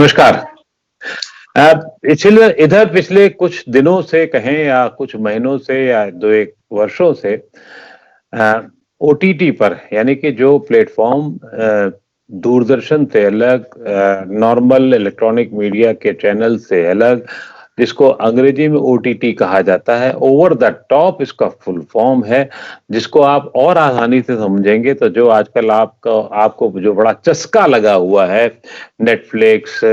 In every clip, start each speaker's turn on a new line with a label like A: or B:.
A: नमस्कार। पिछले इधर पिछले कुछ दिनों से कहें या कुछ महीनों से या 2-1 वर्षों से ओटीटी पर यानी कि जो प्लेटफ़ॉर्म दूरदर्शन से अलग नॉर्मल इलेक्ट्रॉनिक मीडिया के चैनल से अलग, जिसको अंग्रेजी में ओटीटी कहा जाता है, ओवर द टॉप इसका फुल फॉर्म है, जिसको आप और आसानी से समझेंगे तो जो आजकल आपको जो बड़ा चस्का लगा हुआ है, नेटफ्लिक्स,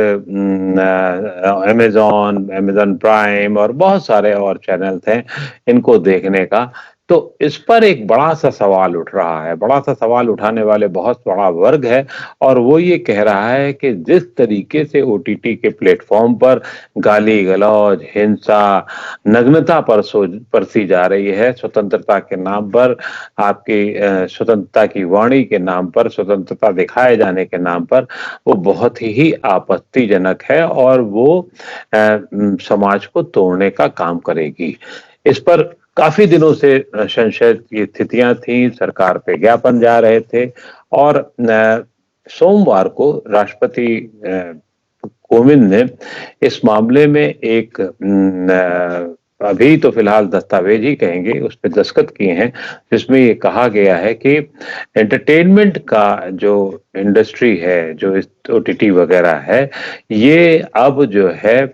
A: अमेज़न प्राइम और बहुत सारे और चैनल्स हैं, इनको देखने का। तो इस पर एक बड़ा-सा सवाल उठ रहा है, बड़ा-सा सवाल उठाने वाले बहुत बड़ा वर्ग है और वो ये कह रहा है कि जिस तरीके से ओटीटी के प्लेटफ़ॉर्म पर गाली-गलौज, हिंसा, नग्नता परसी जा रही है, स्वतंत्रता के नाम पर, आपकी स्वतंत्रता की वाणी के नाम पर, स्वतंत्रता दिखाए जाने के नाम पर, वो बहुत ही आपत्तिजनक है और वो समाज को तोड़ने का काम करेगी। इस पर काफ़ी दिनों से संशय की स्थितियाँ थीं, सरकार पे ज्ञापन जा रहे थे और सोमवार को राष्ट्रपति कोविंद ने इस मामले में एक अभी तो फिलहाल दस्तावेज ही कहेंगे, उस पे दस्तखत किए हैं, जिसमें ये कहा गया है कि एंटरटेनमेंट का जो इंडस्ट्री है, जो इस ओटीटी वगैरह है, ये अब जो है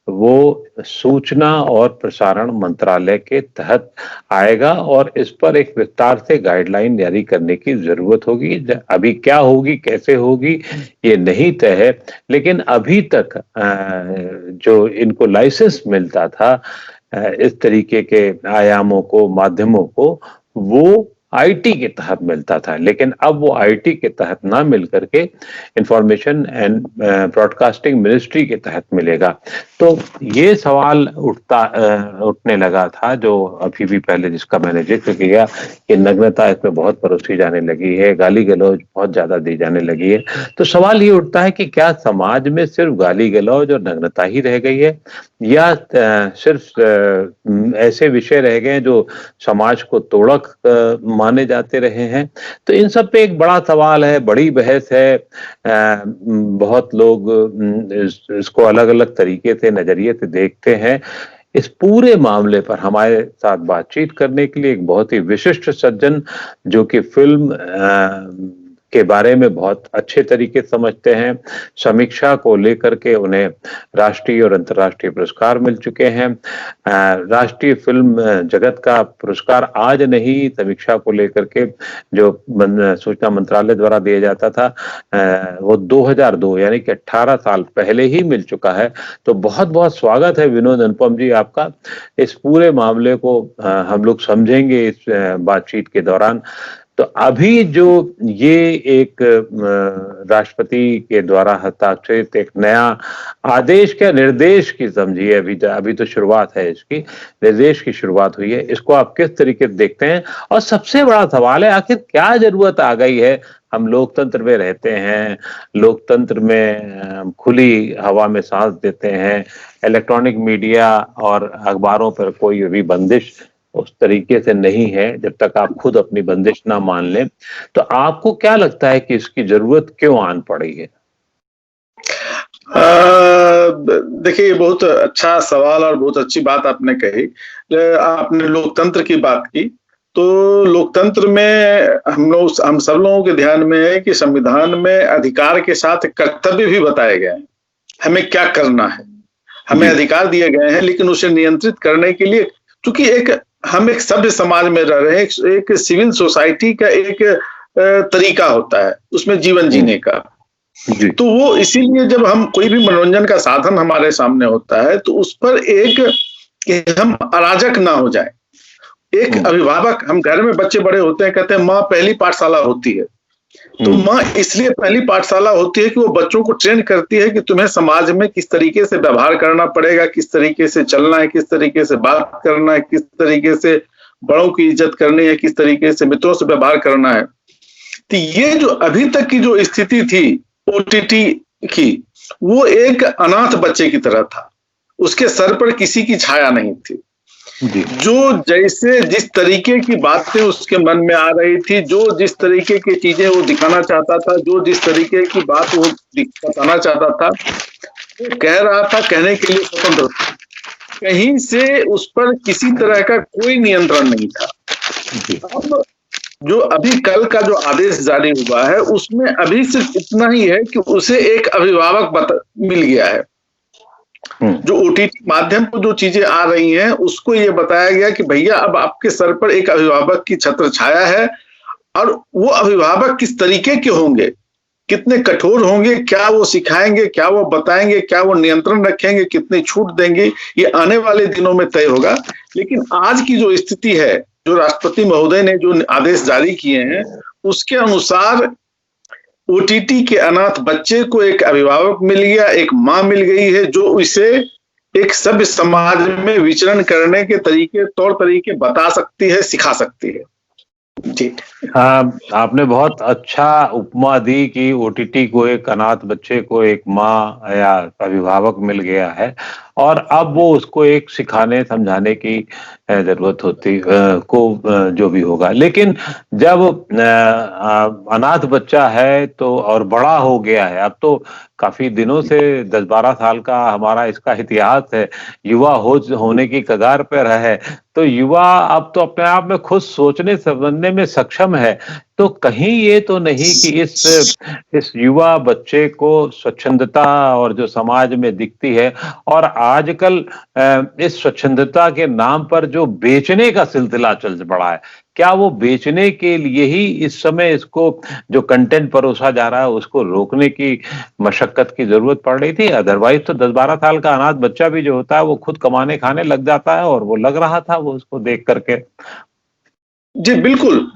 A: वो सूचना और प्रसारण मंत्रालय के तहत आएगा और इस पर एक विस्तार से गाइडलाइन जारी करने की ज़रूरत होगी। अभी क्या होगी, कैसे होगी, ये नहीं तय है, लेकिन अभी तक जो इनको लाइसेंस मिलता था इस तरीके के आयामों को, माध्यमों को, वो आईटी के तहत मिलता था, लेकिन अब वो आईटी के तहत ना मिल करके इंफॉर्मेशन एंड ब्रॉडकास्टिंग मिनिस्ट्री के तहत मिलेगा। तो ये सवाल उठने लगा था, जो अभी भी पहले जिसका मैंने जिक्र किया कि नग्नता इसमें बहुत परोसी जाने लगी है, गाली-गलौज बहुत ज़्यादा दी जाने लगी है। तो सवाल ये उठता है कि क्या समाज में सिर्फ गाली-गलौज और नग्नता ही रह गई है या सिर्फ ऐसे विषय रह गए हैं जो समाज को तोड़क माने जाते रहे हैं? तो इन सब पे एक बड़ा सवाल है, बड़ी बहस है। बहुत लोग इसको अलग-अलग तरीके से, नज़रिए से देखते हैं। इस पूरे मामले पर हमारे साथ बातचीत करने के लिए एक बहुत ही विशिष्ट सज्जन, जो कि फ़िल्म के बारे में बहुत अच्छे तरीके से समझते हैं, समीक्षा को लेकर के उन्हें राष्ट्रीय और अंतर्राष्ट्रीय पुरस्कार मिल चुके हैं। राष्ट्रीय फ़िल्म जगत का पुरस्कार आज नहीं, समीक्षा को लेकर के जो सूचना मंत्रालय द्वारा दिया जाता था, वो 2002 यानी कि 18 साल पहले ही मिल चुका है। तो बहुत-बहुत स्वागत है विनोद अनुपम जी आपका। इस पूरे मामले को हम लोग समझेंगे इस बातचीत के दौरान। तो अभी जो ये एक राष्ट्रपति के द्वारा हस्ताक्षरित एक नया आदेश क्या निर्देश की समझिए, अभी तो शुरुआत है इसकी, निर्देश की शुरुआत हुई है, इसको आप किस तरीके से देखते हैं? और सबसे बड़ा सवाल है, आखिर क्या ज़रूरत आ गई है? हम लोकतंत्र में रहते हैं, लोकतंत्र में खुली हवा में साँस देते हैं, इलेक्ट्रॉनिक मीडिया और अखबारों पर कोई भी बंदिश उस तरीके से नहीं है, जब तक आप खुद अपनी बंदिश ना मान लें। तो आपको क्या लगता है कि इसकी ज़रूरत क्यों आन पड़ी है?
B: देखिए, ये बहुत अच्छा सवाल और बहुत अच्छी बात आपने कही। आपने लोकतंत्र की बात की, तो लोकतंत्र में हम सब लोगों के ध्यान में है कि संविधान में अधिकार के साथ कर्तव्य भी बताए गए हैं। हमें क्या करना है, हमें अधिकार दिए गए हैं, लेकिन उसे नियंत्रित करने के लिए, क्योंकि हम एक सभ्य समाज में रह रहे हैं, एक सिविल सोसाइटी का एक तरीका होता है उसमें जीवन जीने का। तो वो इसीलिए जब हम कोई भी मनोरंजन का साधन हमारे सामने होता है, तो उस पर कि हम अराजक ना हो जाए। एक अभिभावक, हम घर में बच्चे बड़े होते हैं, कहते हैं माँ पहली पाठशाला होती है। तो माँ इसलिए पहली पाठशाला होती है कि वो बच्चों को ट्रेन करती है कि तुम्हें समाज में किस तरीके से व्यवहार करना पड़ेगा, किस तरीके से चलना है, किस तरीके से बात करना है, किस तरीके से बड़ों की इज्जत करनी है, किस तरीके से मित्रों से व्यवहार करना है। तो ये जो अभी तक की जो स्थिति थी ओटीटी की, वो एक अनाथ बच्चे की तरह था। उसके सर पर किसी की छाया नहीं थी। जो जैसे जिस तरीके की बातें उसके मन में आ रही थी, जो जिस तरीके की चीजें वो दिखाना चाहता था, जो जिस तरीके की बात वो बताना चाहता था, वो कह रहा था, कहने के लिए स्वतंत्र था। कहीं से उस पर किसी तरह का कोई नियंत्रण नहीं था। अब जो अभी कल का जो आदेश जारी हुआ है उसमें अभी सिर्फ इतना ही है कि उसे एक अभिभावक मिल गया है। जो ओटीटी माध्यम पर जो चीजें आ रही हैं उसको ये बताया गया कि भैया अब आपके सर पर एक अभिभावक की छत्र छाया है, और वो अभिभावक किस तरीके के होंगे, कितने कठोर होंगे, क्या वो सिखाएंगे, क्या वो बताएंगे, क्या वो नियंत्रण रखेंगे, कितनी छूट देंगे, ये आने वाले दिनों में तय होगा। लेकिन आज की जो स्थिति है, जो राष्ट्रपति महोदय ने जो आदेश जारी किए हैं उसके अनुसार ओटीटी के अनाथ बच्चे को एक अभिभावक मिल गया, एक माँ मिल गई है जो इसे एक सभ्य समाज में विचरण करने के तरीके, तौर तरीके बता सकती है, सिखा सकती है। जी
A: आपने बहुत अच्छा उपमा दी कि ओटीटी को एक अनाथ बच्चे को एक माँ या अभिभावक मिल गया है और अब वो उसको एक सिखाने समझाने की जरूरत होती को जो भी होगा। लेकिन जब अनाथ बच्चा है तो और बड़ा हो गया है, अब तो काफी दिनों से 10-12 साल का हमारा इसका इतिहास है, युवा होने की कगार पर है, तो युवा अब तो अपने आप में खुद सोचने समझने में सक्षम है। तो कहीं ये तो नहीं कि इस युवा बच्चे को स्वच्छंदता और जो समाज में दिखती है और आजकल इस स्वच्छंदता के नाम पर जो बेचने का सिलसिला चल पड़ा है, क्या वो बेचने के लिए ही इस समय इसको जो कंटेंट परोसा जा रहा है उसको रोकने की मशक्कत की जरूरत पड़ रही थी? अदरवाइज तो 10-12 साल का अनाथ बच्चा भी जो होता है वो खुद कमाने खाने लग जाता है और वो लग रहा था वो उसको देख करके।
B: जी बिल्कुल,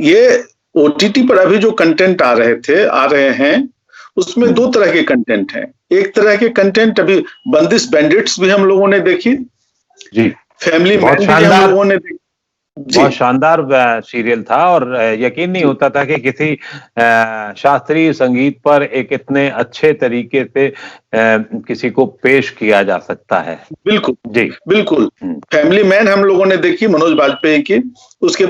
B: ये ओटीटी पर अभी जो कंटेंट आ रहे हैं उसमें दो तरह के कंटेंट हैं। एक तरह के कंटेंट अभी बंदिश बैंडिट्स भी हम लोगों ने देखी,
A: जी
B: फैमिली मैन भी हम लोगों ने देखी।
A: बहुत शानदार सीरियल था और यकीन नहीं होता था कि किसी शास्त्रीय संगीत पर एक इतने अच्छे तरीके से किसी को पेश किया जा सकता है।
B: बिल्कुल
A: जी
B: बिल्कुल। फैमिली मैन हम लोगों ने देखी मनोज बाजपेयी की, उसके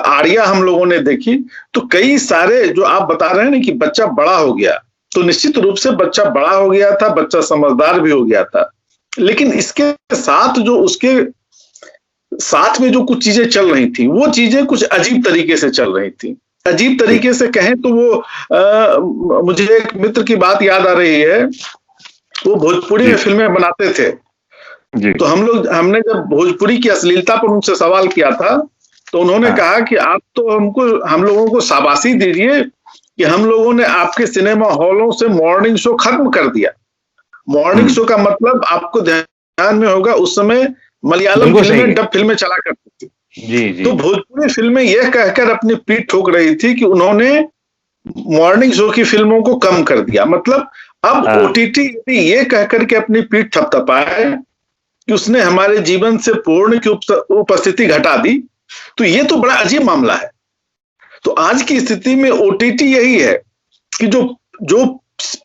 B: आर्या हम लोगों ने देखी। तो कई सारे जो आप बता रहे हैं ना कि बच्चा बड़ा हो गया, तो निश्चित रूप से बच्चा बड़ा हो गया था, बच्चा समझदार भी हो गया था, लेकिन इसके साथ जो उसके साथ में जो कुछ चीजें चल रही थी वो चीजें कुछ अजीब तरीके से चल रही थी। अजीब तरीके से कहें तो वो मुझे एक मित्र की बात याद आ रही है, वो भोजपुरी में फिल्में बनाते थे। तो हमने जब भोजपुरी की अश्लीलता पर उनसे सवाल किया था तो उन्होंने कहा कि आप तो हम लोगों को शाबाशी दीजिए कि हम लोगों ने आपके सिनेमा हॉलों से मॉर्निंग शो खत्म कर दिया। मॉर्निंग शो का मतलब आपको ध्यान में होगा उस समय मलयालम फिल्में, डब फिल्में चला करती थी। तो भोजपुरी फिल्में यह कहकर अपनी पीठ ठोक रही थी कि उन्होंने मॉर्निंग शो की फिल्मों को कम कर दिया। मतलब अब ओटीटी ये कहकर के अपनी पीठ थपथपाए कि उसने हमारे जीवन से पूर्ण की उपस्थिति घटा दी, तो ये तो बड़ा अजीब मामला है। तो आज की स्थिति में ओटीटी यही है कि जो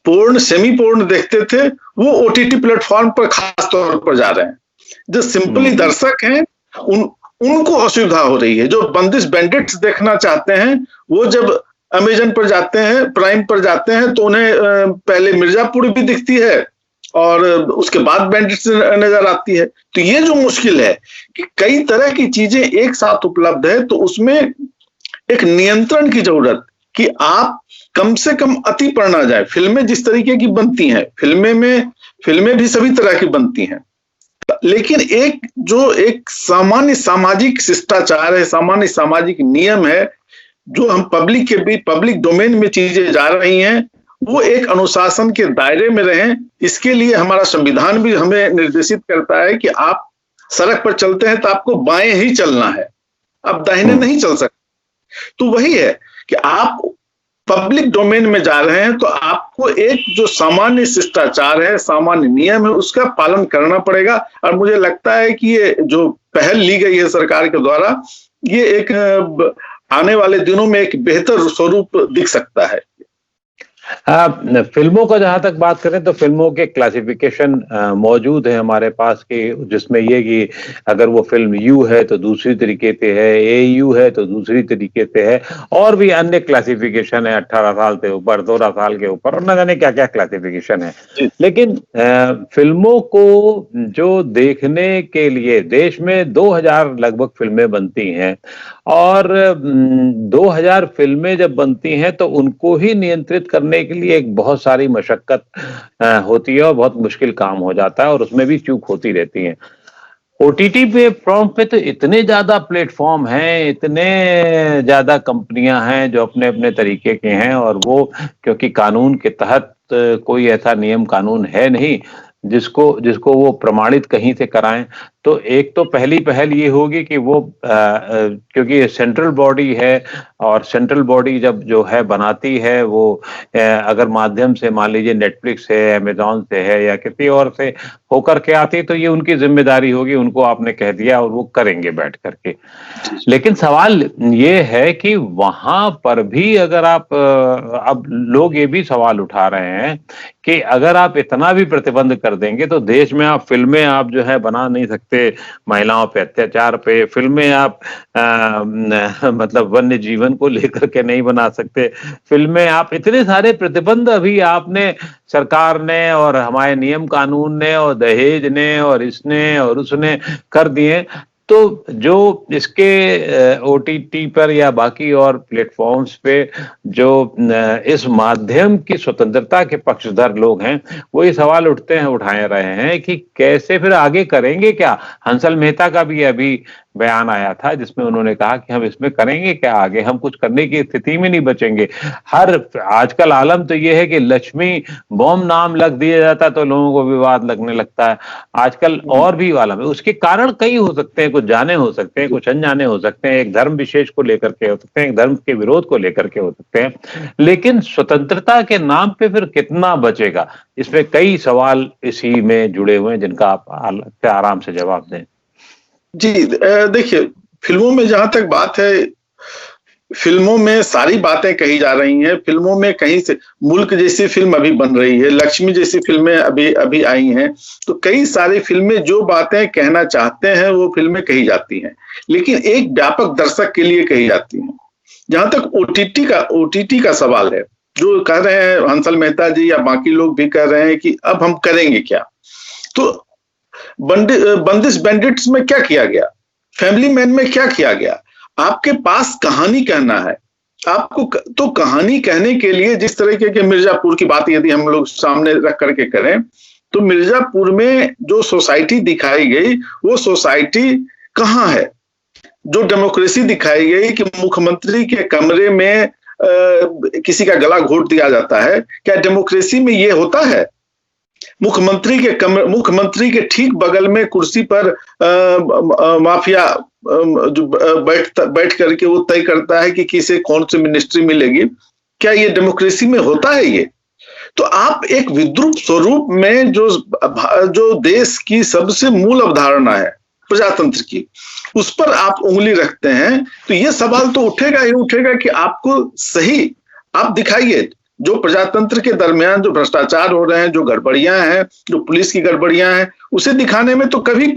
B: पूर्ण सेमी पूर्ण देखते थे वो ओटीटी प्लेटफॉर्म पर खास तौर पर जा रहे हैं। जो सिंपली दर्शक हैं उनको असुविधा हो रही है। जो बंदिश बैंडिट्स देखना चाहते हैं वो जब अमेजन पर जाते हैं, प्राइम पर जाते हैं, तो उन्हें पहले मिर्जापुर भी दिखती है और उसके बाद बैंडिट्स नजर आती है। तो ये जो मुश्किल है कि कई तरह की चीजें एक साथ उपलब्ध है, तो उसमें एक नियंत्रण की जरूरत कि आप कम से कम अति पर ना जाए। फिल्में जिस तरीके की बनती हैं, फिल्में भी सभी तरह की बनती हैं, लेकिन एक सामान्य सामाजिक शिष्टाचार है, सामान्य सामाजिक नियम है, जो हम पब्लिक डोमेन में चीजें जा रही हैं वो एक अनुशासन के दायरे में रहें। इसके लिए हमारा संविधान भी हमें निर्देशित करता है कि आप सड़क पर चलते हैं तो आपको बाएं ही चलना है, आप दाहिने नहीं चल सकते। तो वही है कि आप पब्लिक डोमेन में जा रहे हैं तो आपको एक जो सामान्य शिष्टाचार है, सामान्य नियम है, उसका पालन करना पड़ेगा। और मुझे लगता है कि ये जो पहल ली गई है सरकार के द्वारा, ये एक आने वाले दिनों में एक बेहतर स्वरूप दिख सकता है।
A: फ़िल्मों का जहाँ तक बात करें तो फ़िल्मों के क्लासिफ़िकेशन मौजूद है हमारे पास कि जिसमें ये कि अगर वो फ़िल्म यू है तो दूसरी तरीके से है, एयू है तो दूसरी तरीके से है और भी अन्य क्लासिफ़िकेशन है 18 साल से ऊपर, 16 साल के ऊपर और ना जाने क्या-क्या क्लासिफ़िकेशन है।
B: जी।
A: लेकिन फ़िल्मों को जो देखने के लिए देश में 2000 लगभग फ़िल्में बनती हैं और 2000 फ़िल्में जब बनती हैं तो उनको ही नियंत्रित करने के लिए एक बहुत सारी मशक्कत होती है और बहुत मुश्किल काम हो जाता है और उसमें भी चूक होती रहती है। ओटीटी प्लेटफ़ॉर्म पे तो इतने ज़्यादा प्लेटफ़ॉर्म हैं, इतने ज़्यादा कंपनियाँ हैं जो अपने-अपने तरीके के हैं और वो क्योंकि कानून के तहत कोई ऐसा नियम कानून है नहीं, जिसको जिसको वो प्रमाणित कहीं से कराएँ। तो एक तो पहली पहल ये होगी कि वो क्योंकि ये सेंट्रल बॉडी है और सेंट्रल बॉडी जब जो है बनाती है वो अगर माध्यम से मान लीजिए नेटफ्लिक्स है, अमेज़न से है या किसी और से होकर के आती है तो ये उनकी ज़िम्मेदारी होगी, उनको आपने कह दिया और वो करेंगे बैठ कर के। लेकिन सवाल ये है कि वहाँ पर भी अगर आप अब लोग ये भी सवाल उठा रहे हैं कि अगर आप इतना भी प्रतिबंध कर देंगे तो देश में आप फ़िल्में आप जो है बना नहीं सकते, महिलाओं पे अत्याचार पे, फ़िल्में आप मतलब वन्य जीवन को लेकर के नहीं बना सकते, फ़िल्में आप इतने सारे प्रतिबंध अभी आपने सरकार ने और हमारे नियम कानून ने और दहेज ने और इसने और उसने कर दिए तो जो इसके ओटीटी पर या बाकी और प्लेटफ़ॉर्म्स पे जो इस माध्यम की स्वतंत्रता के पक्षधर लोग हैं, वो ये सवाल उठाए रहे हैं कि कैसे फिर आगे करेंगे क्या? हंसल मेहता का भी अभी बयान आया था जिसमें उन्होंने कहा कि हम इसमें करेंगे क्या आगे? हम कुछ करने की स्थिति में नहीं बचेंगे। हर आजकल आलम तो ये है कि लक्ष्मी बॉम्ब नाम लग दिया जाता है तो लोगों को विवाद लगने लगता है। आजकल
B: हुँ,
A: और भी आलम है। उसके कारण कई हो सकते हैं, कुछ जाने हो सकते हैं, कुछ अनजाने हो सकते हैं, एक धर्म विशेष को लेकर के हो सकते हैं, एक धर्म के विरोध को लेकर के हो सकते हैं। लेकिन स्वतंत्रता के नाम पे फिर कितना बचेगा? इसमें कई सवाल इसी में जुड़े हुए हैं जिनका आप आराम से जवाब दें।
B: जी देखिए, फ़िल्मों में जहाँ तक बात है, फ़िल्मों में सारी बातें कही जा रही हैं, फ़िल्मों में कहीं से मुल्क जैसी फ़िल्म अभी बन रही है, लक्ष्मी जैसी फ़िल्में अभी अभी आई हैं, तो कई सारी फ़िल्में जो बातें कहना चाहते हैं, वो फ़िल्में कही जाती हैं, लेकिन एक व्यापक दर्शक के लिए कही जाती हैं। जहाँ तक ओटीटी का सवाल है, जो कह रहे हैं हंसल मेहता जी या बाकी लोग भी कह रहे हैं कि अब हम करेंगे क्या? तो बंदिश बैंडिट्स में क्या किया गया? फैमिली मैन में क्या किया गया? आपके पास कहानी कहना है। आपको तो कहानी कहने के लिए जिस तरीके के मिर्जापुर की बात यदि हम लोग सामने रख करके करें, तो मिर्जापुर में जो सोसाइटी दिखाई गई, वो सोसाइटी कहाँ है? जो डेमोक्रेसी दिखाई गई कि मुख्यमंत्री के कमरे में किसी का गला घोट दिया जाता है, क्या डेमोक्रेसी में ये होता है? मुख्यमंत्री के ठीक बगल में कुर्सी पर माफिया जो बैठ करके वो तय करता है कि किसे कौन सी मिनिस्ट्री मिलेगी। क्या ये डेमोक्रेसी में होता है ये? तो आप एक विद्रूप स्वरूप में जो देश की सबसे मूल अवधारणा है प्रजातंत्र की, उस पर आप उंगली रखते हैं, तो ये सवाल तो उठेगा ही उठेगा कि आपको सही आप दिखाइए। जो प्रजातंत्र के दरमियान जो भ्रष्टाचार हो रहे हैं, जो गड़बड़ियां हैं, जो पुलिस की गड़बड़ियां हैं, उसे दिखाने में तो कभी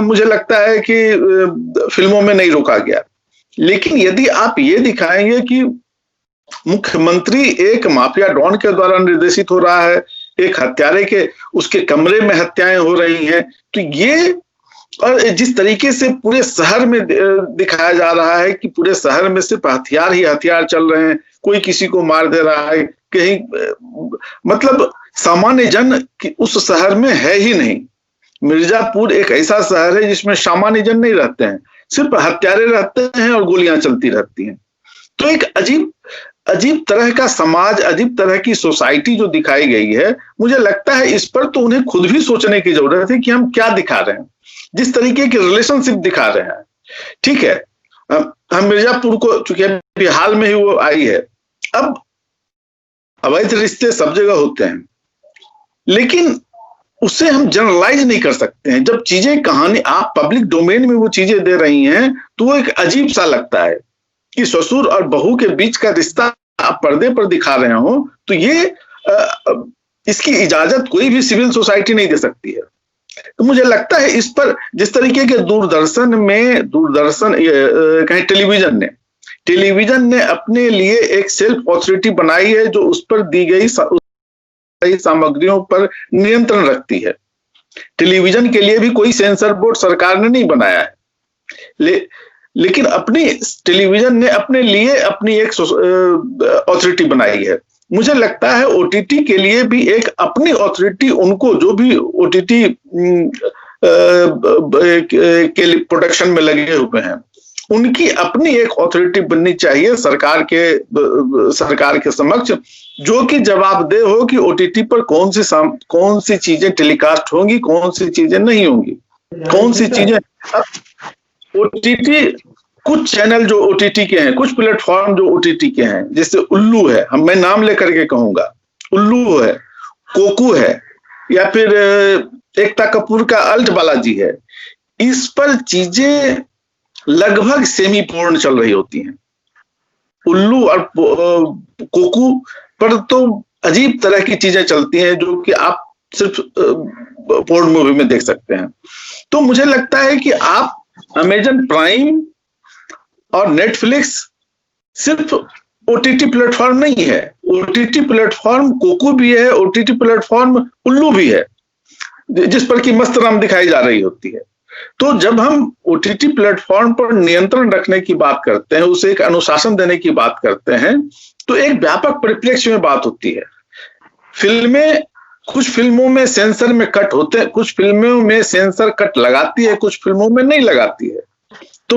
B: मुझे लगता है कि फिल्मों में नहीं रोका गया। लेकिन यदि आप ये दिखाएंगे कि मुख्यमंत्री एक माफिया डॉन के द्वारा निर्देशित हो रहा है, एक हत्यारे के उसके कमरे में हत्याएं हो रही हैं, तो ये और जिस तरीके से पूरे शहर में दिखाया जा रहा है कि पूरे शहर में सिर्फ हथियार ही हथियार चल रहे हैं, कोई किसी को मार दे रहा है, कहीं मतलब सामान्य जन उस शहर में है ही नहीं। मिर्जापुर एक ऐसा शहर है जिसमें सामान्य जन नहीं रहते हैं, सिर्फ हत्यारे रहते हैं और गोलियां चलती रहती हैं। तो एक अजीब तरह का समाज, अजीब तरह की सोसाइटी जो दिखाई गई है, मुझे लगता है इस पर तो उन्हें खुद भी सोचने की जरूरत है कि हम क्या दिखा रहे हैं, जिस तरीके की रिलेशनशिप दिखा रहे हैं। ठीक है, हम मिर्जापुर को चूंकि अभी हाल में ही वो आई है, अब अवैध रिश्ते सब जगह होते हैं, लेकिन उसे हम जनरलाइज नहीं कर सकते हैं। जब चीजें कहानी आप पब्लिक डोमेन में वो चीजें दे रही हैं, तो वो एक अजीब सा लगता है कि ससुर और बहू के बीच का रिश्ता आप पर्दे पर दिखा रहे हो, तो ये इसकी इजाजत कोई भी सिविल सोसाइटी नहीं दे सकती है। तो मुझे लगता है इस पर जिस तरीके के कहीं टेलीविजन ने अपने लिए एक सेल्फ ऑथोरिटी बनाई है, जो उस पर दी गई सामग्रियों पर नियंत्रण रखती है। टेलीविजन के लिए भी कोई सेंसर बोर्ड सरकार ने नहीं बनाया है, लेकिन टेलीविजन ने अपने लिए अपनी एक ऑथोरिटी बनाई है। मुझे लगता है ओटीटी के लिए भी एक अपनी ऑथोरिटी, उनको जो भी ओटीटी के प्रोडक्शन में लगे हुए हैं, उनकी अपनी एक ऑथोरिटी बननी चाहिए सरकार के समक्ष, जो कि जवाबदेह हो कि ओटीटी पर कौन सी चीजें टेलीकास्ट होंगी, कौन सी चीजें नहीं होंगी, कौन सी चीजें। ओटीटी, कुछ चैनल जो ओटीटी के हैं, कुछ प्लेटफॉर्म जो ओटीटी के हैं, जैसे उल्लू है, मैं नाम लेकर के कहूंगा, उल्लू है, कोकू है, या फिर एकता कपूर का अल्ट बालाजी है, इस पर चीजें लगभग सेमी पूर्ण चल रही होती हैं। उल्लू और कोकू पर तो अजीब तरह की चीजें चलती हैं, जो कि आप सिर्फ पोर्न मूवी में देख सकते हैं। तो मुझे लगता है कि आप अमेजन प्राइम और नेटफ्लिक्स सिर्फ ओटीटी प्लेटफॉर्म नहीं है, ओटीटी प्लेटफॉर्म कोकू भी है, ओटीटी प्लेटफॉर्म उल्लू भी है, जिस पर की मस्त राम दिखाई जा रही होती है। तो जब हम ओटीटी प्लेटफॉर्म पर नियंत्रण रखने की बात करते हैं, उसे एक अनुशासन देने की बात करते हैं, तो एक व्यापक परिप्रेक्ष्य में बात होती है। कुछ फिल्मों में सेंसर में कट होते हैं, कुछ फिल्मों में सेंसर कट लगाती है, कुछ फिल्मों में नहीं लगाती है। तो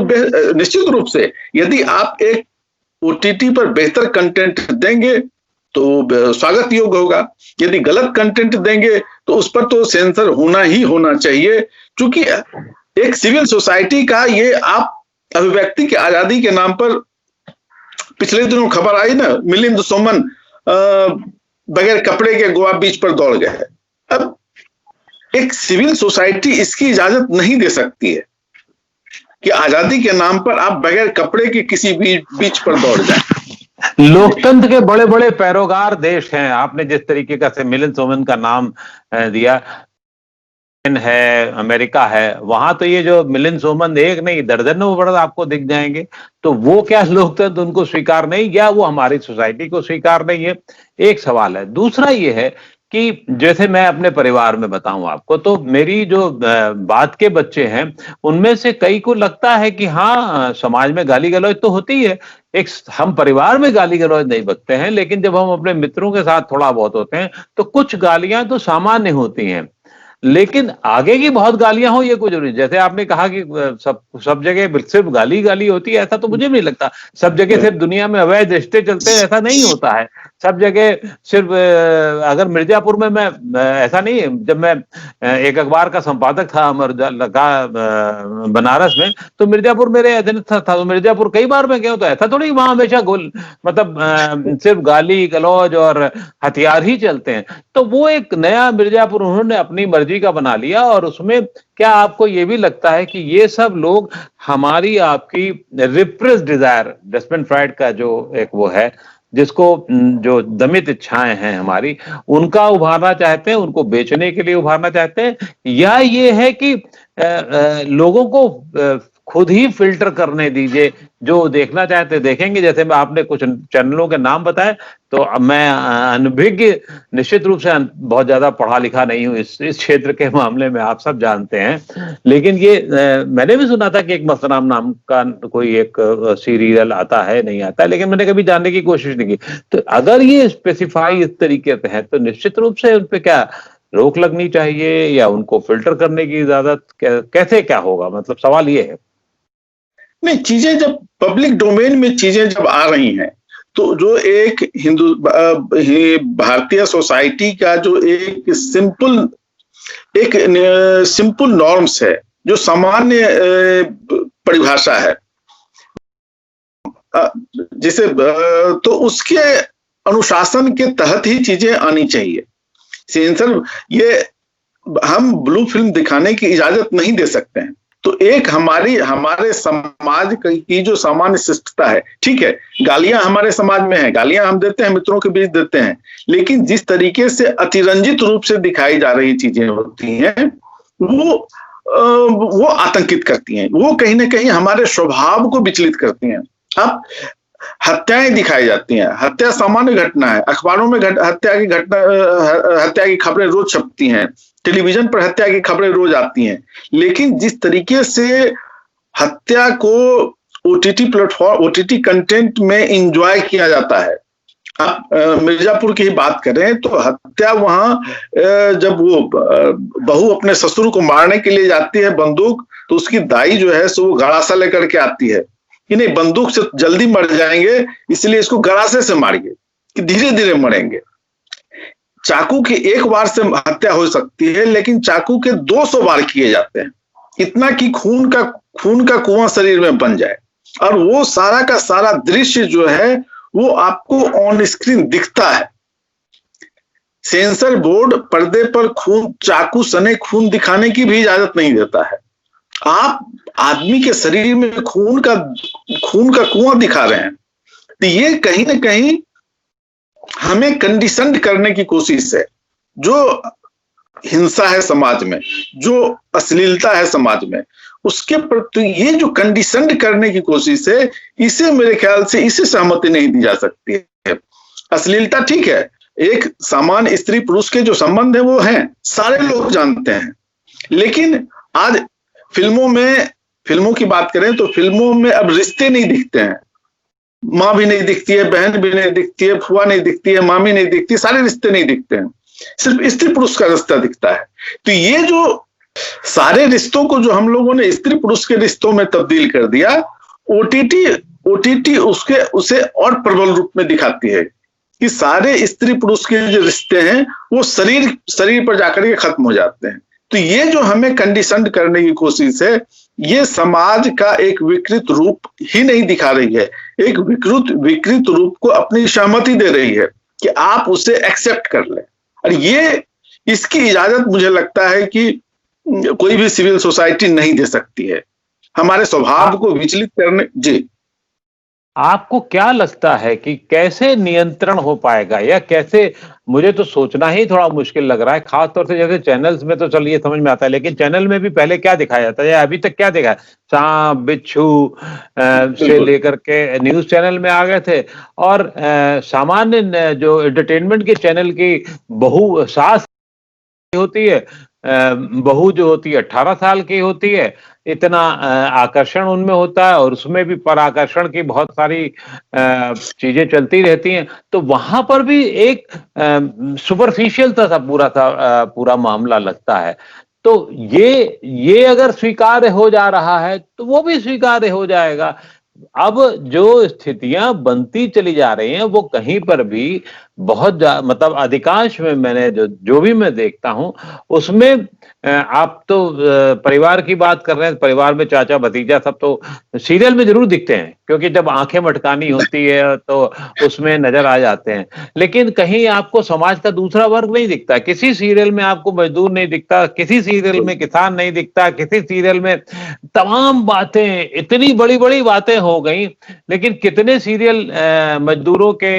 B: निश्चित रूप से यदि आप एक ओटीटी पर बेहतर कंटेंट देंगे तो स्वागत योग्य होगा, यदि गलत कंटेंट देंगे तो उस पर तो सेंसर होना ही होना चाहिए, क्योंकि एक सिविल सोसाइटी का ये आप अभिव्यक्ति की आजादी के नाम पर पिछले दिनों खबर आई ना, मिलिंद सोमन बगैर कपड़े के गोवा बीच पर दौड़ गए। अब एक सिविल सोसाइटी इसकी इजाजत नहीं दे सकती है कि आजादी के नाम पर आप बगैर कपड़े के किसी बीच पर दौड़ जाए।
A: लोकतंत्र के बड़े बड़े पैरोकार देश हैं, आपने जिस तरीके का से मिलिंद सोमन का नाम दिया है, अमेरिका है, वहां तो ये जो मिलिंद सोमन एक नहीं दर्जनों वर्ड आपको दिख जाएंगे। तो वो क्या लोकतंत्र उनको स्वीकार नहीं, या वो हमारी सोसाइटी को स्वीकार नहीं है, एक सवाल है। दूसरा ये है कि जैसे मैं अपने परिवार में बताऊं आपको, तो मेरी जो बात के बच्चे हैं उनमें से कई को लगता है कि हाँ, समाज में गाली गलौज तो होती है, हम परिवार में गाली गलौज नहीं बकते हैं, लेकिन जब हम अपने मित्रों के साथ थोड़ा बहुत होते हैं तो कुछ गालियां तो सामान्य होती हैं, लेकिन आगे की बहुत गालियां हो ये कुछ जरूरी। जैसे आपने कहा कि सब जगह सिर्फ गाली गाली होती है, ऐसा तो मुझे भी नहीं लगता। सब जगह सिर्फ दुनिया में अवैध रिश्ते चलते हैं, ऐसा नहीं होता है। सब जगह सिर्फ अगर मिर्जापुर में मैं ऐसा नहीं है, जब मैं एक अखबार का संपादक था बनारस में, तो मिर्जापुर मेरे अधीनस्थ था, तो मिर्जापुर कई बार मैं गया, तो ऐसा थोड़ी वहां हमेशा मतलब सिर्फ गाली गलौज और हथियार ही चलते हैं। तो वो एक नया मिर्जापुर उन्होंने अपनी मर्जी का बना लिया, और उसमें क्या आपको ये भी लगता है कि ये सब लोग हमारी आपकी रिप्रेस डिजायर, डेस्मंड फ्राइड का जो एक वो है, जिसको जो दमित इच्छाएं हैं हमारी, उनका उभारना चाहते हैं, उनको बेचने के लिए उभारना चाहते हैं, या ये है कि लोगों को खुद ही फिल्टर करने दीजिए, जो देखना चाहते देखेंगे। जैसे मैं आपने कुछ चैनलों के नाम बताए, तो मैं अनभिज्ञ निश्चित रूप से बहुत ज्यादा पढ़ा लिखा नहीं हूं इस क्षेत्र के मामले में, आप सब जानते हैं, लेकिन ये मैंने भी सुना था कि एक मस्तनाम नाम का कोई एक सीरियल आता है, नहीं आता है, लेकिन मैंने कभी जानने की कोशिश नहीं की। तो अगर ये स्पेसिफाई इस तरीके से है तो निश्चित रूप से उन पर क्या रोक लगनी चाहिए, या उनको फिल्टर करने की इजाजत कैसे क्या होगा, मतलब सवाल ये है।
B: नहीं, चीजें जब पब्लिक डोमेन में चीजें जब आ रही हैं, तो जो एक भारतीय सोसाइटी का जो एक सिंपल नॉर्म्स है, जो सामान्य परिभाषा है, जिसे तो उसके अनुशासन के तहत ही चीजें आनी चाहिए। सेंसर, ये हम ब्लू फिल्म दिखाने की इजाजत नहीं दे सकते हैं। तो एक हमारे समाज की जो सामान्य शिष्टता है, ठीक है, गालियां हमारे समाज में है, गालियां हम देते हैं, मित्रों के बीच देते हैं, लेकिन जिस तरीके से अतिरंजित रूप से दिखाई जा रही चीजें होती हैं, वो आतंकित करती हैं, वो कहीं ना कहीं हमारे स्वभाव को विचलित करती हैं। अब हत्याएं दिखाई जाती हैं, हत्या सामान्य घटना है, अखबारों में हत्या की खबरें रोज छपती हैं, टेलीविजन पर हत्या की खबरें रोज आती हैं, लेकिन जिस तरीके से हत्या को ओटीटी प्लेटफॉर्म, ओटीटी कंटेंट में एंजॉय किया जाता है। आप मिर्जापुर की ही बात करें तो हत्या वहां जब वो बहू अपने ससुर को मारने के लिए जाती है बंदूक, तो उसकी दाई जो है सो वो गड़ासा लेकर के आती है कि नहीं, बंदूक से जल्दी मर जाएंगे, इसलिए इसको गड़ासे से मारिए कि धीरे धीरे मरेंगे। चाकू की एक बार से हत्या हो सकती है, लेकिन चाकू के 200 बार किए जाते हैं, इतना कि खून का कुआं शरीर में बन जाए। और वो सारा का सारा दृश्य जो है वो आपको ऑन स्क्रीन दिखता है। सेंसर बोर्ड पर्दे पर चाकू सने खून दिखाने की भी इजाजत नहीं देता है। आप आदमी के शरीर में खून का कुआं दिखा रहे हैं, तो ये कहीं ना कहीं हमें कंडीशनड करने की कोशिश है। जो हिंसा है समाज में, जो अश्लीलता है समाज में, उसके प्रति ये जो कंडीशनड करने की कोशिश है, इसे मेरे ख्याल से इसे सहमति नहीं दी जा सकती है। अश्लीलता ठीक है, एक सामान्य स्त्री पुरुष के जो संबंध है वो हैं, सारे लोग जानते हैं, लेकिन आज फिल्मों की बात करें तो फिल्मों में अब रिश्ते नहीं दिखते हैं। माँ भी नहीं दिखती है, बहन भी नहीं दिखती है, फुआ नहीं दिखती है, मामी नहीं दिखती, सारे रिश्ते नहीं दिखते हैं, सिर्फ स्त्री पुरुष का रिश्ता दिखता है। तो ये जो सारे रिश्तों को जो हम लोगों ने स्त्री पुरुष के रिश्तों में तब्दील कर दिया, ओटीटी उसे और प्रबल रूप में दिखाती है कि सारे स्त्री पुरुष के जो रिश्ते हैं वो शरीर पर जाकर के खत्म हो जाते हैं। तो ये जो हमें कंडीशन करने की कोशिश है, ये समाज का एक विकृत रूप ही नहीं दिखा रही है, एक विकृत रूप को अपनी सहमति दे रही है कि आप उसे एक्सेप्ट कर लें। और ये इसकी इजाजत मुझे लगता है कि कोई भी सिविल सोसाइटी नहीं दे सकती है, हमारे स्वभाव को विचलित करने। जी,
A: आपको क्या लगता है कि कैसे नियंत्रण हो पाएगा, या कैसे? मुझे तो सोचना ही थोड़ा मुश्किल लग रहा है, खास तौर से जैसे चैनल्स में तो चलिए समझ में आता है, लेकिन चैनल में भी पहले क्या दिखाया जाता है, अभी तक क्या दिखाया? सांप बिच्छू से लेकर के न्यूज चैनल में आ गए थे, और सामान्य जो एंटरटेनमेंट के चैनल की बहू सास होती है, बहू जो होती है 18 साल की होती है, इतना आकर्षण उनमें होता है, और उसमें भी पर आकर्षण की बहुत सारी चीजें चलती रहती हैं। तो वहां पर भी एक सुपरफिशियल था पूरा मामला लगता है। तो ये अगर स्वीकार्य हो जा रहा है तो वो भी स्वीकार्य हो जाएगा। अब जो स्थितियां बनती चली जा रही हैं वो कहीं पर भी बहुत मतलब अधिकांश में मैंने जो भी मैं देखता हूं उसमें आप तो परिवार की बात कर रहे हैं, परिवार में चाचा भतीजा सब तो सीरियल में जरूर दिखते हैं, क्योंकि जब आंखें मटकानी होती है तो उसमें नजर आ जाते हैं, लेकिन कहीं आपको समाज का दूसरा वर्ग नहीं दिखता। किसी सीरियल में आपको मजदूर नहीं दिखता, किसी सीरियल में किसान नहीं दिखता, किसी सीरियल में तमाम बातें, इतनी बड़ी बड़ी बातें हो गई, लेकिन कितने सीरियल मजदूरों के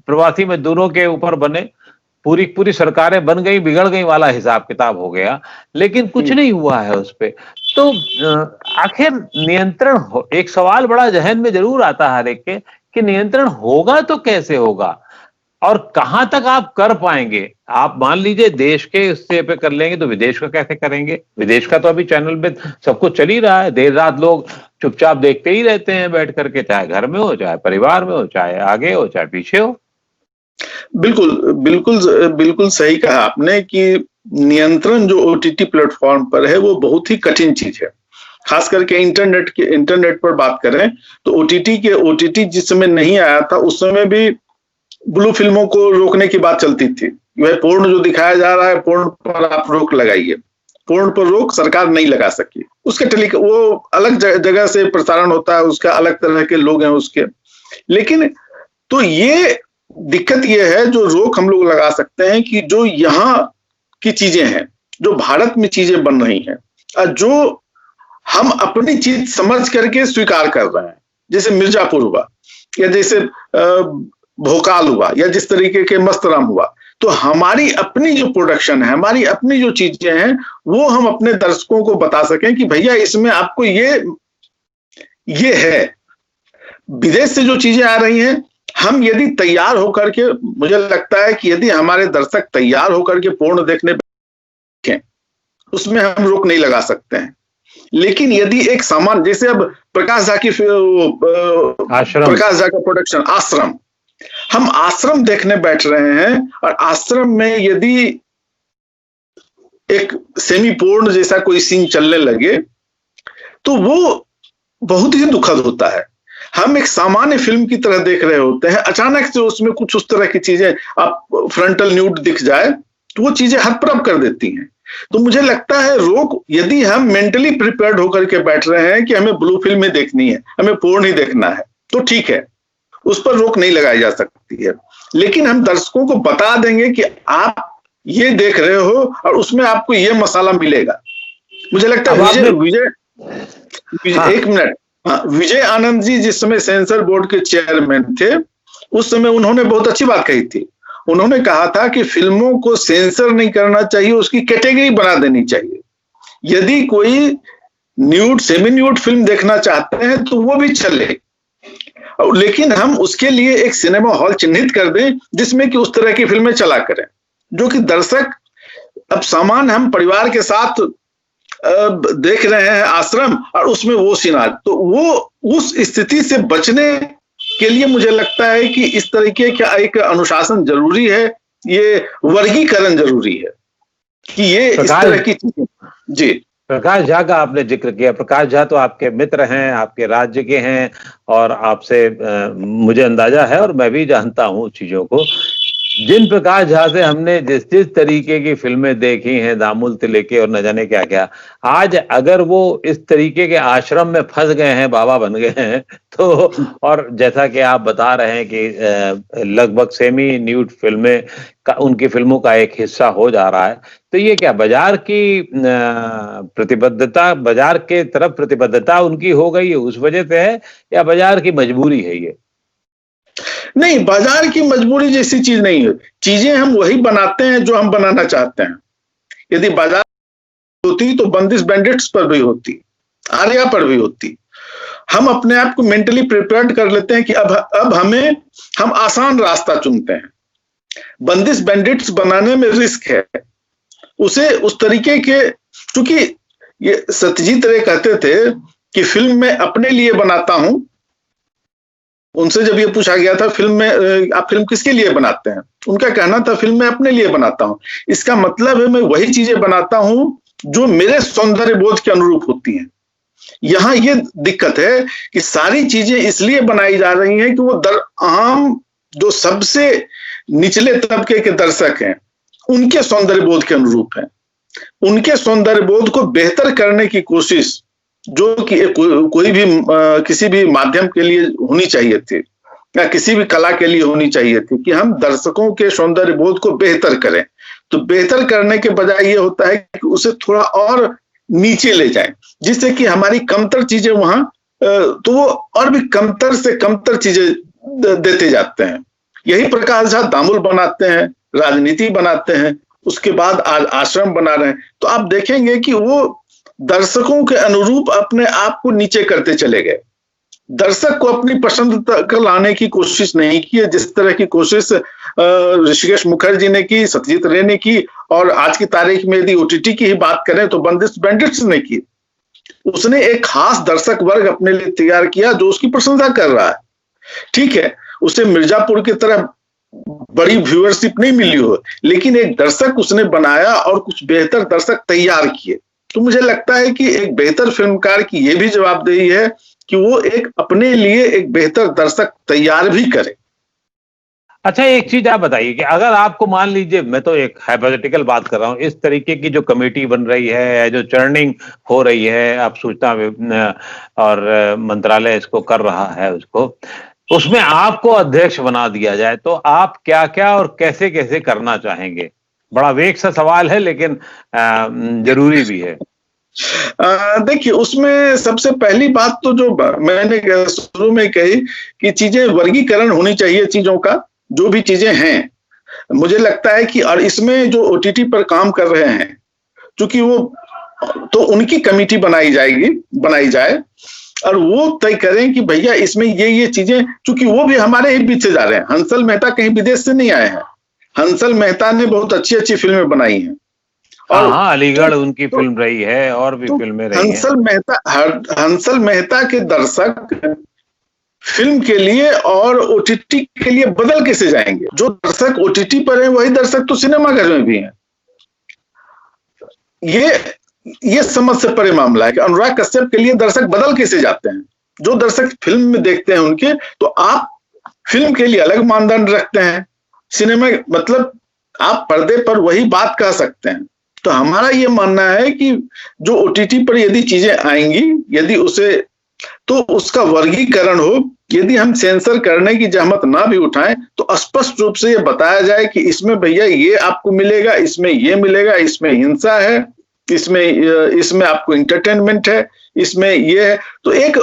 A: प्रवासी मजदूरों के ऊपर बने, पूरी सरकारें बन गई, बिगड़ गई वाला हिसाब किताब हो गया, लेकिन कुछ नहीं हुआ है उस पे। तो आखिर नियंत्रण एक सवाल बड़ा जहन में जरूर आता है हर एक के कि नियंत्रण होगा तो कैसे होगा और कहां तक आप कर पाएंगे? आप मान लीजिए देश के उससे पे कर लेंगे तो विदेश का कैसे करेंगे? विदेश का तो अभी चैनल पे सब कुछ चल ही रहा है, देर रात लोग चुपचाप देखते ही रहते हैं बैठ करके, चाहे घर में हो, चाहे परिवार में हो, चाहे आगे हो, चाहे पीछे हो।
B: बिल्कुल सही कहा आपने कि नियंत्रण जो ओटीटी प्लेटफॉर्म पर है वो बहुत ही कठिन चीज है। खास करके इंटरनेट पर बात करें तो ओटीटी जिस समय नहीं आया था उस समय भी ब्लू फिल्मों को रोकने की बात चलती थी। वह पोर्न जो दिखाया जा रहा है, पोर्न पर आप रोक लगाइए, पोर्न पर रोक सरकार नहीं लगा सकी। उसके वो अलग जगह से प्रसारण होता है, उसका अलग तरह के लोग हैं उसके। लेकिन तो ये दिक्कत ये है, जो रोक हम लोग लगा सकते हैं कि जो यहाँ की चीजें हैं, जो भारत में चीजें बन रही हैं, जो हम अपनी चीज समझ करके स्वीकार कर रहे हैं, जैसे मिर्जापुर हुआ, या जैसे भोकाल हुआ, या जिस तरीके के मस्तराम हुआ। तो हमारी अपनी जो प्रोडक्शन है, हमारी अपनी जो चीजें हैं, वो हम अपने दर्शकों को बता सकें कि भैया इसमें आपको ये है। विदेश से जो चीजें आ रही हैं, हम यदि तैयार होकर के, मुझे लगता है कि यदि हमारे दर्शक तैयार होकर के पूर्ण देखने बैठें, उसमें हम रोक नहीं लगा सकते हैं। लेकिन यदि एक सामान, जैसे अब प्रकाश झा की प्रकाश झा का प्रोडक्शन आश्रम, हम आश्रम देखने बैठ रहे हैं, और आश्रम में यदि एक सेमी पूर्ण जैसा कोई सीन चलने लगे, तो वो बहुत ही दुखद होता है। हम एक सामान्य फिल्म की तरह देख रहे होते हैं, अचानक से उसमें कुछ उस तरह की चीजें, आप फ्रंटल न्यूड दिख जाए तो वो चीजें हतप्रभ कर देती हैं। तो मुझे लगता है रोक, यदि हम मेंटली प्रिपेयर्ड होकर के बैठ रहे हैं कि हमें ब्लू फिल्म ही देखनी है, हमें पूर्ण ही देखना है, तो ठीक है, उस पर रोक नहीं लगाई जा सकती है। लेकिन हम दर्शकों को बता देंगे कि आप ये देख रहे हो और उसमें आपको ये मसाला मिलेगा। मुझे लगता है विजय एक मिनट, विजय आनंद जी जिस समय सेंसर बोर्ड के चेयरमैन थे, उस समय उन्होंने बहुत अच्छी बात कही थी। उन्होंने कहा था कि फिल्मों को सेंसर नहीं करना चाहिए, उसकी कैटेगरी बना देनी चाहिए। यदि कोई न्यूड, सेमी न्यूड फिल्म देखना चाहते हैं तो वो भी चले, लेकिन हम उसके लिए एक सिनेमा हॉल चिन्हित कर दें जिसमें कि उस तरह की फिल्में चला करें, जो कि दर्शक, अब सामान हम परिवार के साथ देख रहे हैं आश्रम, और उसमें वो सीन, तो वो उस स्थिति से बचने के लिए मुझे लगता है कि इस तरीके का एक अनुशासन जरूरी है, ये वर्गीकरण जरूरी है कि ये इस तरह की चीजें। जी,
A: प्रकाश झा का आपने जिक्र किया। प्रकाश झा तो आपके मित्र हैं, आपके राज्य के हैं, और आपसे मुझे अंदाजा है और मैं भी जानता हूँ चीजों को। जिन प्रकाश झा से हमने जिस जिस तरीके की फिल्में देखी हैं, दामुल से लेके और न जाने क्या क्या, आज अगर वो इस तरीके के आश्रम में फंस गए हैं, बाबा बन गए हैं, तो, और जैसा कि आप बता रहे हैं कि लगभग सेमी न्यूड फिल्में का, उनकी फिल्मों का एक हिस्सा हो जा रहा है, तो ये क्या बाजार की प्रतिबद्धता, बाजार के तरफ प्रतिबद्धता उनकी हो गई है, उस वजह से है, या बाजार की मजबूरी है ये?
B: नहीं, बाजार की मजबूरी जैसी चीज नहीं है। चीजें हम वही बनाते हैं जो हम बनाना चाहते हैं। यदि बाजार होती तो बंदिश बैंडिट्स पर भी होती, आर्या पर भी होती। हम अपने आप को मेंटली प्रिपेयर्ड कर लेते हैं कि अब हम आसान रास्ता चुनते हैं। बंदिश बैंडिट्स बनाने में रिस्क है, उसे उस तरीके के, क्योंकि ये सत्यजीत रे कहते थे कि फिल्म में अपने लिए बनाता हूं। उनसे जब ये पूछा गया था फिल्म में आप फिल्म किसके लिए बनाते हैं, उनका कहना था फिल्म में अपने लिए बनाता हूं। इसका मतलब है मैं वही चीजें बनाता हूं जो मेरे सौंदर्य बोध के अनुरूप होती हैं। यहां ये दिक्कत है कि सारी चीजें इसलिए बनाई जा रही हैं कि वो आम जो सबसे निचले तबके के दर्शक हैं, उनके सौंदर्य बोध के अनुरूप है। उनके सौंदर्य बोध को बेहतर करने की कोशिश, जो कि कोई भी किसी भी माध्यम के लिए होनी चाहिए थी, या किसी भी कला के लिए होनी चाहिए थी, कि हम दर्शकों के सौंदर्य बोध को बेहतर करें। तो बेहतर करने के बजाय ये होता है कि उसे थोड़ा और नीचे ले जाएं, जिससे कि हमारी कमतर चीजें वहां, तो वो और भी कमतर से कमतर चीजें देते जाते हैं। यही प्रकाश झा दामुल बनाते हैं, राजनीति बनाते हैं, उसके बाद आश्रम बना रहे हैं। तो आप देखेंगे कि वो दर्शकों के अनुरूप अपने आप को नीचे करते चले गए। दर्शक को अपनी पसंद तक लाने की कोशिश नहीं की है, जिस तरह की कोशिश ऋषिकेश मुखर्जी ने की, सत्यजीत रे ने की, और आज की तारीख में यदि ओटीटी की ही बात करें तो बंदिश बैंडिट्स ने की। उसने एक खास दर्शक वर्ग अपने लिए तैयार किया जो उसकी प्रशंसा कर रहा है। ठीक है, उसे मिर्जापुर की तरह बड़ी व्यूअरशिप नहीं मिली हो, लेकिन एक दर्शक उसने बनाया और कुछ बेहतर दर्शक तैयार किए। तो मुझे लगता है कि एक बेहतर फिल्मकार की यह भी जवाबदेही है कि वो एक अपने लिए एक बेहतर दर्शक तैयार भी करे।
A: अच्छा, एक चीज आप बताइए कि अगर आपको, मान लीजिए, मैं तो एक हाइपोथेटिकल बात कर रहा हूं, इस तरीके की जो कमेटी बन रही है, जो चर्निंग हो रही है, आप सूचना और मंत्रालय इसको कर रहा है, उसमें आपको अध्यक्ष बना दिया जाए, तो आप क्या क्या और कैसे कैसे करना चाहेंगे? बड़ा वेग सा सवाल है, लेकिन जरूरी भी है।
B: देखिए उसमें सबसे पहली बात तो जो मैंने शुरू में कही कि चीजें वर्गीकरण होनी चाहिए चीजों का, जो भी चीजें हैं। मुझे लगता है कि और इसमें जो ओटीटी पर काम कर रहे हैं, चूंकि वो तो उनकी कमेटी बनाई जाए और वो तय करें कि भैया इसमें ये चीजें, चूंकि वो भी हमारे ही बीच से जा रहे हैं। हंसल मेहता कहीं विदेश से नहीं आए हैं। हंसल मेहता ने बहुत अच्छी अच्छी फिल्में बनाई हैं।
A: हाँ
B: और
A: हाँ, अलीगढ़
B: तो,
A: उनकी
B: तो,
A: फिल्म रही है और भी
B: तो
A: फिल्में रही हैं।
B: हंसल मेहता के दर्शक फिल्म के लिए और ओटीटी के लिए बदल कैसे जाएंगे? जो दर्शक ओटीटी पर है वही दर्शक तो सिनेमाघर में भी हैं। ये समझ से परे मामला है कि अनुराग कश्यप के लिए दर्शक बदल कैसे जाते हैं? जो दर्शक फिल्म में देखते हैं उनके, तो आप फिल्म के लिए अलग मानदंड रखते हैं, सिनेमा मतलब आप पर्दे पर वही बात कह सकते हैं। तो हमारा ये मानना है कि जो ओटीटी पर यदि चीजें आएंगी, यदि उसे तो उसका वर्गीकरण हो, यदि हम सेंसर करने की जहमत ना भी उठाएं तो स्पष्ट रूप से ये बताया जाए कि इसमें भैया ये आपको मिलेगा, इसमें ये मिलेगा, इसमें हिंसा है, इसमें आपको इंटरटेनमेंट है, इसमें ये है। तो एक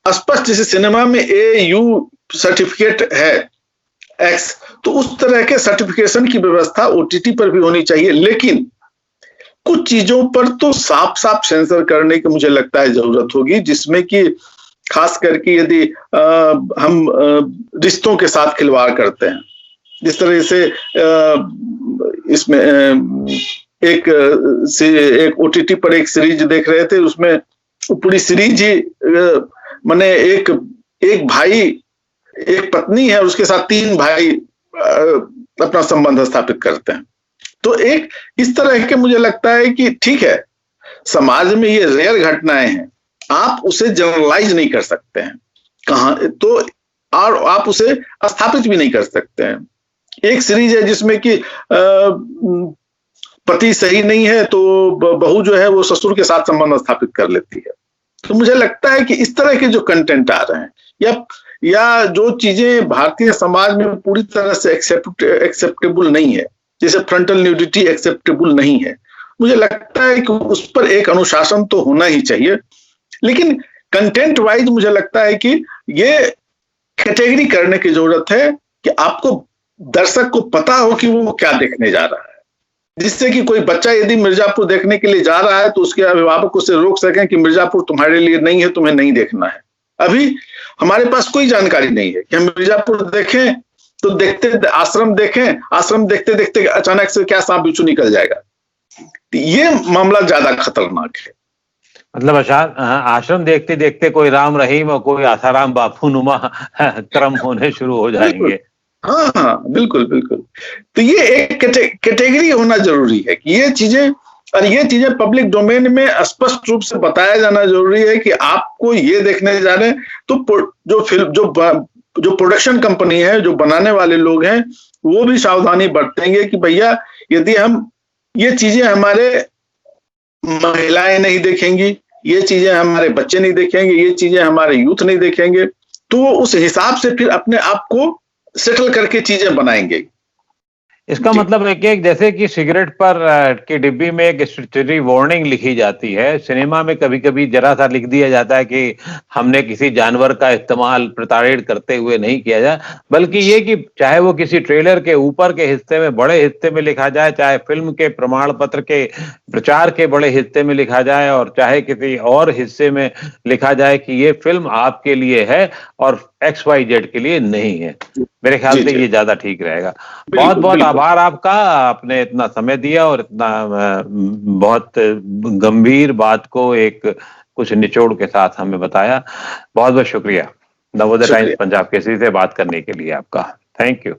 B: स्पष्ट, जैसे सिनेमा में AU सर्टिफिकेट है X, तो उस तरह के सर्टिफिकेशन की व्यवस्था ओटीटी पर भी होनी चाहिए। लेकिन कुछ चीजों पर तो साफ साफ सेंसर करने की मुझे लगता है जरूरत होगी, जिसमें कि खास करके यदि हम रिश्तों के साथ खिलवाड़ करते हैं, जिस तरह से इसमें एक ओटीटी पर एक सीरीज देख रहे थे, उसमें पूरी सीरीज ही माने एक भाई, एक पत्नी है और उसके साथ 3 भाई अपना संबंध स्थापित करते हैं। तो एक इस तरह के मुझे लगता है कि ठीक है, समाज में ये रेयर घटनाएं हैं, आप उसे जनरलाइज नहीं कर सकते हैं कहां तो, और आप उसे स्थापित भी नहीं कर सकते हैं। एक सीरीज है जिसमें कि पति सही नहीं है तो बहू जो है वो ससुर के साथ संबंध स्थापित कर लेती है। तो मुझे लगता है कि इस तरह के जो कंटेंट आ रहे हैं या जो चीजें भारतीय समाज में पूरी तरह से एक्सेप्टेबल नहीं है, जैसे फ्रंटल न्यूडिटी एक्सेप्टेबल नहीं है, मुझे लगता है कि उस पर एक अनुशासन तो होना ही चाहिए। लेकिन कंटेंट वाइज मुझे लगता है कि ये कैटेगरी करने की जरूरत है कि आपको, दर्शक को पता हो कि वो क्या देखने जा रहा है, जिससे कि कोई बच्चा यदि मिर्जापुर देखने के लिए जा रहा है तो उसके अभिभावक उसे रोक सकें कि मिर्जापुर तुम्हारे लिए नहीं है, तुम्हें नहीं देखना है। अभी हमारे पास कोई जानकारी नहीं है कि हम मिर्जापुर देखें तो आश्रम देखते देखते अचानक से क्या सांप बिच्छू निकल जाएगा। ये मामला ज्यादा खतरनाक है।
A: मतलब आश्रम देखते देखते कोई राम रहीम और कोई आसाराम बापू नुमा क्रम होने शुरू हो जाएंगे।
B: हाँ, बिल्कुल बिल्कुल। तो ये एक कैटेगरी होना जरूरी है कि ये चीजें पब्लिक डोमेन में स्पष्ट रूप से बताया जाना जरूरी है कि आपको ये देखने जा रहे हैं। तो जो प्रोडक्शन कंपनी है, जो बनाने वाले लोग हैं, वो भी सावधानी बरतेंगे कि भैया यदि हम ये चीजें, हमारे महिलाएं नहीं देखेंगी, ये चीजें हमारे बच्चे नहीं देखेंगे, ये चीजें हमारे यूथ नहीं देखेंगे, तो उस हिसाब से फिर अपने आप को सेटल करके चीजें बनाएंगे।
A: इसका मतलब है कि जैसे कि सिगरेट पर की डिब्बी में एक स्ट्रैटेजी वार्निंग लिखी जाती है, सिनेमा में कभी कभी जरा सा लिख दिया जाता है कि हमने किसी जानवर का इस्तेमाल प्रताड़ित करते हुए नहीं किया जाए, बल्कि ये कि चाहे वो किसी ट्रेलर के ऊपर के हिस्से में, बड़े हिस्से में लिखा जाए, चाहे फिल्म के प्रमाण पत्र के प्रचार के बड़े हिस्से में लिखा जाए, और चाहे किसी और हिस्से में लिखा जाए कि ये फिल्म आपके लिए है और XYZ के लिए नहीं है। मेरे ख्याल से ये ज्यादा ठीक रहेगा। बहुत बहुत आभार आपका, आपने इतना समय दिया और इतना बहुत गंभीर बात को एक कुछ निचोड़ के साथ हमें बताया। बहुत बहुत शुक्रिया नवोदय टाइम्स पंजाब केसरी से बात करने के लिए आपका। Thank you.